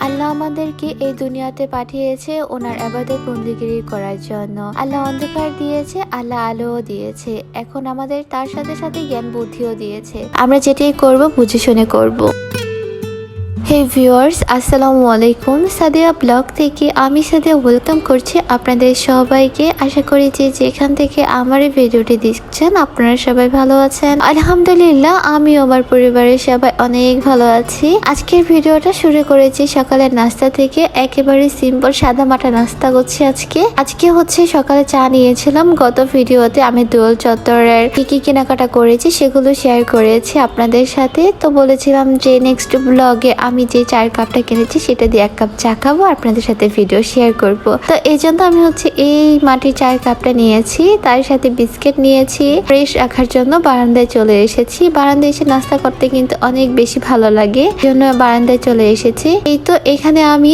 আল্লাহ আমাদেরকে এই দুনিয়াতে পাঠিয়েছে ওনার ইবাদত বন্দেগী করার জন্য। আল্লাহ অন্ধকার দিয়েছে, আল্লাহ আলোও দিয়েছে। এখন আমাদের তার সাথে সাথে জ্ঞান বুদ্ধিও দিয়েছে। আমরা যেটাই করব বুঝে শুনে করব। হে ভিউয়ার্স, আসসালামু আলাইকুম। সাদিয়া ব্লগ থেকে আমি সাদিয়া ওয়েলকাম করছি আপনাদের সবাইকে। আশা করি যে যেখান থেকে আমার এই ভিডিওটি দেখছেন আপনারা সবাই ভালো আছেন। আলহামদুলিল্লাহ, আমি আমার পরিবারের সবাই অনেক ভালো আছি। আজকের ভিডিওটা শুরু করেছি সকালের নাস্তা থেকে। একেবারে সিম্পল সাদা মাটা নাস্তা করছি আজকে হচ্ছে সকালে চা নিয়েছিলাম। গত ভিডিওতে আমি দোল চত্বরের কি কেনাকাটা করেছি সেগুলো শেয়ার করেছি আপনাদের সাথে। তো বলেছিলাম যে নেক্সট ব্লগে আমি যে চায়ের কাপটা কিনেছি সেটা দিয়ে 1 কাপ চা খাবো, আপনাদের সাথে ভিডিও শেয়ার করব। তো এই জন্য আমি হচ্ছে এই মাটির চায়ের কাপটা নিয়েছি, তার সাথে বিস্কিট নিয়েছি। ফ্রেশ রাখার জন্য বারান্দায় চলে এসেছি। বারান্দায় এসে নাস্তা করতে কিন্তু অনেক বেশি ভালো লাগে, জন্য বারান্দায় চলে এসেছি। এই তো এখানে আমি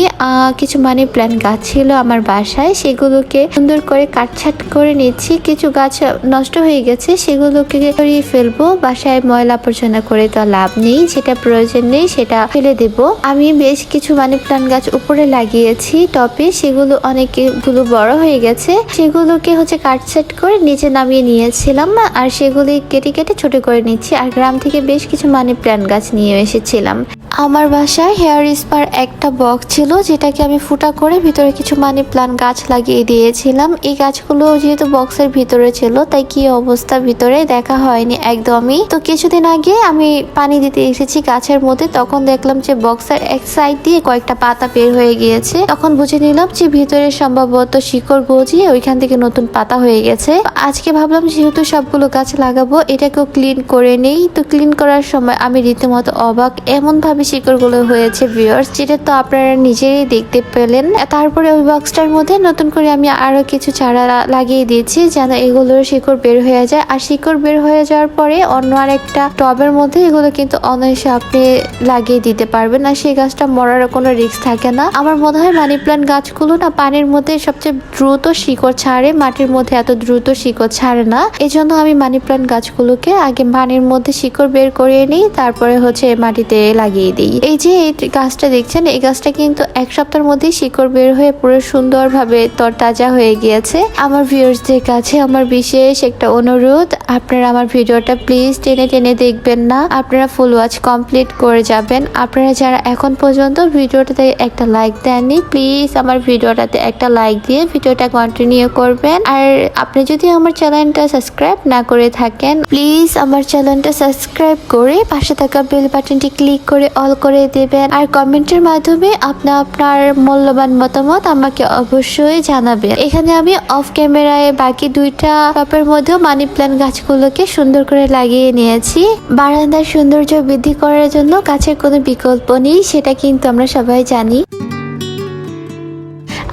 কিছু মানি প্ল্যান্ট গাছ ছিল আমার বাসায়, সেগুলোকে সুন্দর করে কাটছাট করে নিচ্ছি। কিছু গাছ নষ্ট হয়ে গেছে, সেগুলোকে সরিয়ে ফেলবো। বাসায় ময়লা আবর্জনা করে তো লাভ নেই, যেটা প্রয়োজন নেই সেটা ফেলে দেব। আমি বেশ কিছু মানি প্ল্যান্ট গাছ উপরে লাগিয়েছি টপে, সেগুলো অনেকগুলো বড় হয়ে গেছে। সেগুলোকে হচ্ছে কাটছাট করে নিচে নামিয়ে নিয়েছিলাম, আর সেগুলি কেটে কেটে ছোট করে নিচ্ছি। আর গ্রাম থেকে বেশ কিছু মানি প্ল্যান্ট গাছ নিয়ে এসেছিলাম। আমার বাসায় হেয়ার স্পার একটা বক্স ছিল, যেটাকে আমি ফুটা করে ভিতরে কিছু মানি প্ল্যান্ট গাছ লাগিয়ে দিয়েছিলাম। এই গাছগুলো যেহেতু বক্সের ভিতরে ছিল, তাই কি অবস্থা ভিতরে দেখা হয়নি একদমই। তো কিছুদিন আগে আমি পানি দিতে এসেছি গাছের মধ্যে, তখন দেখলাম যে বক্সের এক সাইড দিয়ে কয়েকটা পাতা বের হয়ে গিয়েছে। তখন বুঝে নিলাম যে ভিতরে সম্ভবত শিকড় গজিয়ে ওইখান থেকে নতুন পাতা হয়ে গেছে। আজকে ভাবলাম যেহেতু সবগুলো গাছ লাগাবো, এটাকেও ক্লিন করে নেই। তো ক্লিন করার সময় আমি রীতিমতো অবাক, এমন ভাবে শিকড়গুলো হয়েছে ভিউয়ার্স, যেটা তো আপনারা নিজেই দেখতে পেলেন। তারপরে ওই বক্সটার মধ্যে নতুন করে আমি আরো কিছু চারা লাগিয়ে দিয়েছি, যেন এগুলোর শিকড় বের হয়ে যায়। আর শিকড় বের হয়ে যাওয়ার পরে অন্য আরেকটা টবের মধ্যে এগুলো কিন্তু অনায়াসে আপনি লাগিয়ে দিতে পারবেন, আর সেই গাছটা মরার কোনো রিস্ক থাকে না। আমার মনে হয় মানি প্ল্যান্ট গাছগুলো না পানির মধ্যে সবচেয়ে দ্রুত শিকড় ছাড়ে, মাটির মধ্যে এত দ্রুত শিকড় ছাড়ে না। এজন্য আমি মানি প্ল্যান্ট গাছগুলোকে আগে পানির মধ্যে শিকড় বের করে নিই, তারপরে হচ্ছে মাটিতে লাগিয়ে দিই। এই যে এই গাছটা দেখছেন, এই গাছটা কিন্তু 1 সপ্তাহের মধ্যে শিকড় বের হয়ে পুরো সুন্দরভাবে তরতাজা হয়ে গিয়েছে। আমার ভিউয়ার্সদের কাছে আমার বিশেষ একটা অনুরোধ, আপনারা আমার ভিডিওটা প্লিজ টেনে টেনে দেখবেন না, আপনারা ফুল ওয়াচ কমপ্লিট করে যাবেন। আপনারা যারা এখন পর্যন্ত ভিডিওটাতে একটা লাইক দেননি, প্লিজ আমার ভিডিওটাতে একটা লাইক দিয়ে ভিডিওটা কন্টিনিউ করবেন। আর আপনি যদি আমার চ্যানেলটা সাবস্ক্রাইব না করে থাকেন, প্লিজ আমার চ্যানেলটা সাবস্ক্রাইব করে পাশে থাকা বেল বাটনটি ক্লিক করে অল করে দেবেন। আর কমেন্টের মাধ্যমে আপনি আপনার মূল্যবান মতামত আমাকে অবশ্যই জানাবেন। এখানে আমি অফ ক্যামেরায় বাকি 2টা টপের মধ্যেও মানি প্ল্যান্ট গাছগুলোকে সুন্দর করে লাগিয়ে নিয়েছি। বারান্দার সৌন্দর্য বৃদ্ধি করার জন্য গাছের কোনো বিকল্প নেই, সেটা কিন্তু আমরা সবাই জানি।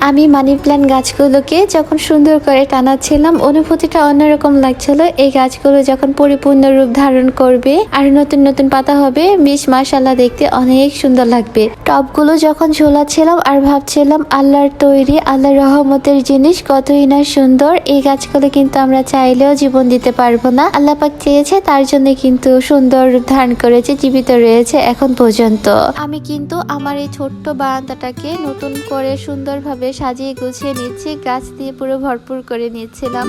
আমি মানি প্ল্যান্ট গাছগুলোকে যখন সুন্দর করে টানাচ্ছিলাম, অনুভূতিটা অন্যরকম লাগছিল। এই গাছগুলো যখন পরিপূর্ণ রূপ ধারণ করবে আর নতুন নতুন পাতা হবে, বেশ মাশাআল্লাহ দেখতে অনেক সুন্দর লাগবে। টবগুলো যখন ঝোলাচ্ছিলাম আর ভাবছিলাম আল্লাহর তৈরি, আল্লাহর রহমতের জিনিস কতই না সুন্দর। এই গাছগুলো কিন্তু আমরা চাইলেও জীবন দিতে পারবো না, আল্লাহ পাক চেয়েছে, তার জন্য কিন্তু সুন্দর রূপ ধারণ করেছে, জীবিত রয়েছে এখন পর্যন্ত। আমি কিন্তু আমার এই ছোট্ট বারান্দাটাকে নতুন করে সুন্দরভাবে সাজিয়ে গুছিয়ে নিচ্ছি, গাছ দিয়ে পুরো ভরপুর করে নিচ্ছিলাম।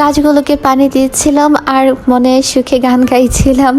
গাছগুলোকে পানি দিচ্ছিলাম আর মনে সুখে গান গাইছিলাম,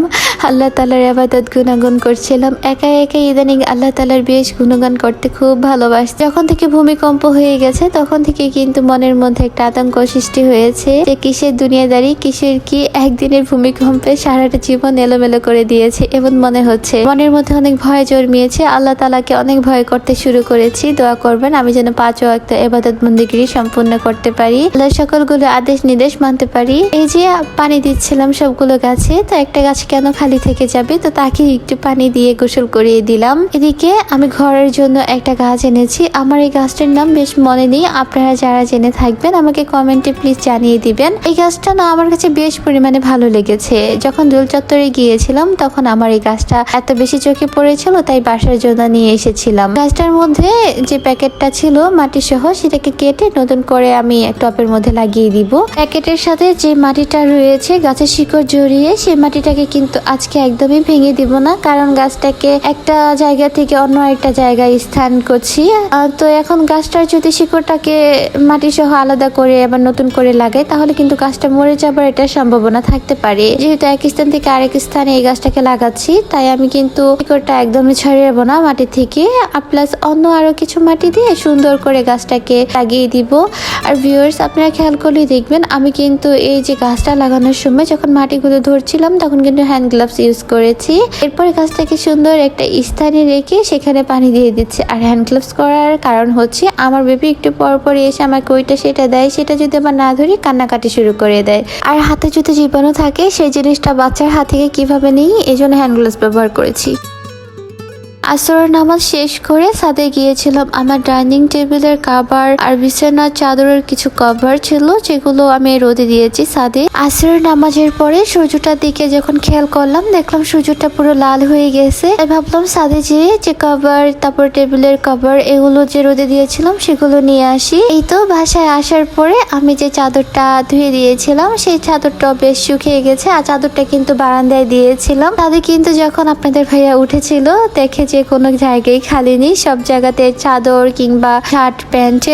আল্লাহ তাআলার ইবাদত গুণগান করছিলাম। একা একা ইদানিং আল্লাহ তাআলার বেশ গুণগান করতে খুব ভালোবাসি। যখন থেকে ভূমিকম্প হয়ে গেছে তখন থেকে কিন্তু মনের মধ্যে একটা আতঙ্ক সৃষ্টি হয়েছে যে কিসের দুনিয়াদারি, কিসের কি একদিনের ভূমিকম্পে সারাটা জীবন এলোমেলো করে দিয়েছে এমন মনে হচ্ছে। মনের মধ্যে অনেক ভয় জন্মিয়েছে, আল্লাহ তাআলাকে অনেক ভয় করতে শুরু করেছি। দোয়া করবেন আমি যেন 5 ওয়াক্ত ইবাদত বন্দেগী সম্পূর্ণ করতে পারি, আল্লাহর সকলগুলো আদেশ নির্দেশ মানতে পারি। এই যে পানি দিচ্ছিলাম সবগুলো গাছে, তো একটা গাছ কেন খালি থেকে যাবে, তো তাকে একটু পানি দিয়ে গোসল করিয়ে দিলাম। এদিকে আমি ঘরের জন্য একটা গাছ এনেছি, আমার এই গাছটার নাম বেশ মনে নেই, আপনারা যারা জেনে থাকবেন আমাকে কমেন্টে প্লিজ জানিয়ে দিবেন। এই গাছটা না আমার কাছে বেশ পরিমাণে ভালো লেগেছে। যখন দোল চত্বরে গিয়েছিলাম তখন আমার এই গাছটা এত বেশি চোখে পড়েছিল, তাই বাসার জন্য নিয়ে এসেছিলাম। গাছটার মধ্যে যে প্যাকেটটা ছিল মাটি সহ, সেটাকে কেটে নতুন করে আমি টপের মধ্যে লাগিয়ে দিব। প্যাকেটের সাথে যে মাটিটা রয়েছে গাছের শিকড় জড়িয়ে, সেই মাটিটাকে কিন্তু আজকে একদমই ভেঙে দিব না, কারণ গাছটাকে একটা জায়গা থেকে অন্য একটা জায়গায় স্থান করছি। তো এখন গাছটার যদি শিকড়টাকে মাটি সহ আলাদা করে আবার নতুন করে লাগাই তাহলে কিন্তু গাছটা মরে যাবার এটা সম্ভাবনা থাকতে পারে। যেহেতু এক স্থান থেকে আরেক স্থানে এই গাছটাকে লাগাচ্ছি, তাই আমি কিন্তু শিকড়টা একদমই ছড়িয়ে না মাটি থেকে, প্লাস অন্য আরো কিছু মাটি দিয়ে সুন্দর করে গাছটাকে লাগিয়ে দিব। আর ভিউয়ার্স, আপনারা খেয়াল করলেই দেখবেন আমি কিন্তু এই যে গাছটা লাগানোর সময় যখন মাটিগুলো ধরছিলাম তখন কিন্তু হ্যান্ড গ্লাভস ইউজ করেছি। এরপরে গাছটাকে সুন্দর একটা স্থানে রেখে সেখানে পানি দিয়ে দিচ্ছি। আর হ্যান্ড গ্লাভস করার কারণ হচ্ছে আমার বেবি একটু পর পর এসে আমাকে ওইটা সেটা দেয়, সেটা যদি আবার না ধরি কান্নাকাটি শুরু করে দেয়। আর হাতে যদি জীবাণু থাকে সেই জিনিসটা বাচ্চার হাত থেকে কিভাবে নিই, এই জন্য হ্যান্ড গ্লাভস ব্যবহার করেছি। আসরের নামাজ শেষ করে ছাদে গিয়েছিলাম। আমার ডাইনিং টেবিলের কভার আর বিছানার চাদরের কিছু কভার ছিল, যেগুলো আমি রোদে দিয়েছি ছাদে। আসরের নামাজের পরে সূর্যটার দিকে যখন খেয়াল করলাম, দেখলাম সূর্যটা পুরো লাল হয়ে গেছে। ভাবলাম ছাদে যেয়ে যে কভার, তারপর টেবিলের কভার, এগুলো যে রোদে দিয়েছিলাম সেগুলো নিয়ে আসি। এই তো বাসায় আসার পরে আমি যে চাদরটা ধুয়ে দিয়েছিলাম সেই চাদরটা বেশ শুকিয়ে গেছে। আর চাদরটা কিন্তু বারান্দায় দিয়েছিলাম। তাদের কিন্তু যখন আপনাদের ভাইয়া উঠেছিল দেখে যে কোনো জায়গায় খালি নেই, সব জায়গাতে চাদর কিংবা শার্ট, প্যান্ট,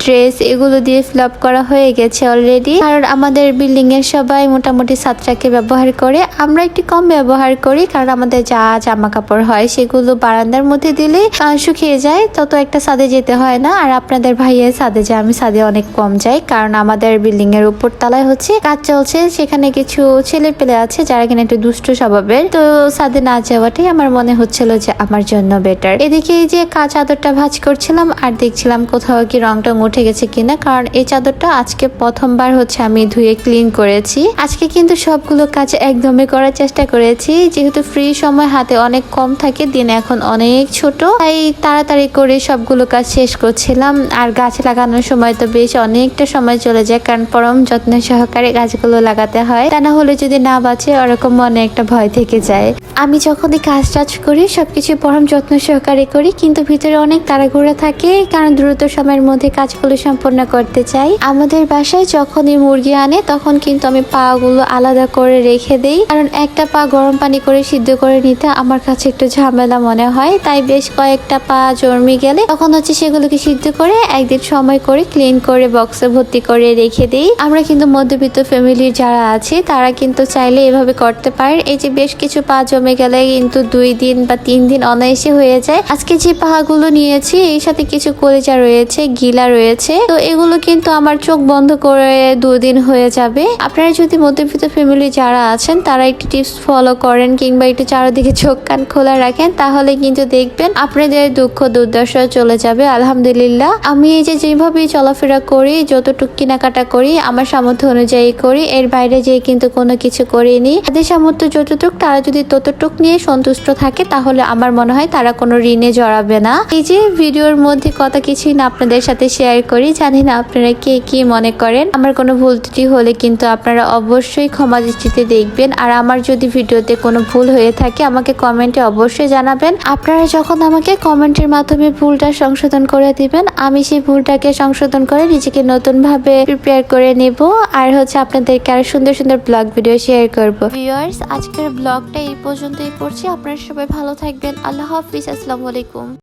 ড্রেস এগুলো দিয়ে ফিল আপ করা হয়ে গেছে অলরেডি। কারণ আমাদের বিল্ডিং এর সবাই মোটামুটি ছাদটাকে ব্যবহার করে, আমরা একটু কম ব্যবহার করি, কারণ আমাদের যা জামা কাপড় হয় সেগুলো বারান্দার মধ্যে দিলে শুকিয়ে যায়, তত একটা ছাদে যেতে হয় না। আর আপনাদের ভাইয়ের ছাদে যায়, আমি ছাদে অনেক কম যাই, কারণ আমাদের বিল্ডিং এর উপর তলায় হচ্ছে কাজ চলছে, সেখানে কিছু ছেলে পেলে আছে যারা কিনা একটু দুষ্ট স্বভাবের, তো ছাদে না যাওয়াটাই আমার মনে হচ্ছিল যে আমার জন্য বেটার। এদিকে এই যে চাদরটা ভাঁজ করছিলাম আর দেখছিলাম কোথাও কি রং টং উঠে গেছে কিনা, কারণ এই চাদরটা আজকে প্রথমবার হচ্ছে আমি ধুয়ে ক্লিন করেছি। আজকে কিন্তু সবগুলো কাজ একদমই করার চেষ্টা করেছি, যেহেতু ফ্রি সময় হাতে অনেক কম থাকে, দিন এখন অনেক ছোট, তাই তাড়াতাড়ি করে সবগুলো কাজ শেষ করছিলাম। আর গাছ লাগানোর সময় তো বেশ অনেকটা সময় চলে যায়, কারণ পরম যত্ন সহকারে গাছগুলো লাগাতে হয়, তা না হলে যদি না বাঁচে ওরকম মনে একটা ভয় থেকে যায়। আমি যখন এই কাজ টাজ করি সবকিছু পরম যত্ন সহকারে করি, কিন্তু ভিতরে অনেক তাড়াহুড়া থাকে, কারণ দ্রুত সময়ের মধ্যে কাজগুলো সম্পন্ন করতে চাই। আমাদের বাসায় যখনই মুরগি আনে তখন কিন্তু আমি পা গুলো আলাদা করে রেখে দেই, কারণ একটা পা গরম পানি করে সিদ্ধ করে নিতে আমার কাছে একটু ঝামেলা মনে হয়, তাই বেশ কয়েকটা পা জন্মে গেলে তখন হচ্ছে সেগুলোকে সিদ্ধ করে একদিন সময় করে ক্লিন করে বক্সে ভর্তি করে রেখে দেই। আমরা কিন্তু মধ্যবিত্ত ফ্যামিলির যারা আছে তারা কিন্তু চাইলে এভাবে করতে পারে। এই যে বেশ কিছু পা জমে গেলে কিন্তু 2 দিন বা 3 দিন অনায়াসে হয়ে যায়। আজকে যে পাহাগুলো নিয়েছি এর সাথে কিছু কলিজা রয়েছে, গিলা রয়েছে, তো এগুলো কিন্তু আমার চোখ বন্ধ করে 2 দিন হয়ে যাবে। আপনারা যদি মধ্যবিত্ত ফ্যামিলি যারা আছেন তারা একটি টিপস ফলো করেন কিংবা একটু চারদিকে চোখ কান খোলা রাখেন, তাহলে কিন্তু দেখবেন আপনাদের দুঃখ দুর্দশা চলে যাবে। আলহামদুলিল্লাহ, আমি এই যে যেভাবে চলাফেরা করি, যতটুক কেনাকাটা করি আমার সামর্থ্য অনুযায়ী করি, এর বাইরে যেয়ে কিন্তু কোনো কিছু করিনি। তাদের সামর্থ্য যতটুক, তারা যদি ততটুক নিয়ে সন্তুষ্ট থাকে তাহলে আমার মনে হয় তারা কোনো ঋণে জড়াবে না। এই যে ভিডিওর মধ্যে কত কিছুই না আপনাদের সাথে শেয়ার করি, জানি না আপনারা কে কি মনে করেন। আমার কোনো ভুল ত্রুটি হলে কিন্তু আপনারা অবশ্যই ক্ষমা দৃষ্টিতে দেখবেন। আর আমার যদি ভিডিওতে কোনো ভুল হয়ে থাকে আমাকে কমেন্টে অবশ্যই জানাবেন। আপনারা যখন আমাকে কমেন্টের মাধ্যমে ভুলটা সংশোধন করে দিবেন, আমি সেই ভুলটাকে সংশোধন করে নিজেকে নতুন ভাবে প্রিপেয়ার করে নেব, আর হচ্ছে আপনাদেরকে আরো সুন্দর সুন্দর ব্লগ ভিডিও শেয়ার করব। ভিউয়ার্স, আজকের ব্লগটা এই পর্যন্তই করছি। আপনারা সবাই ভালো থাকবেন। আল্লাহ হাফিজ। আসসালামু আলাইকুম।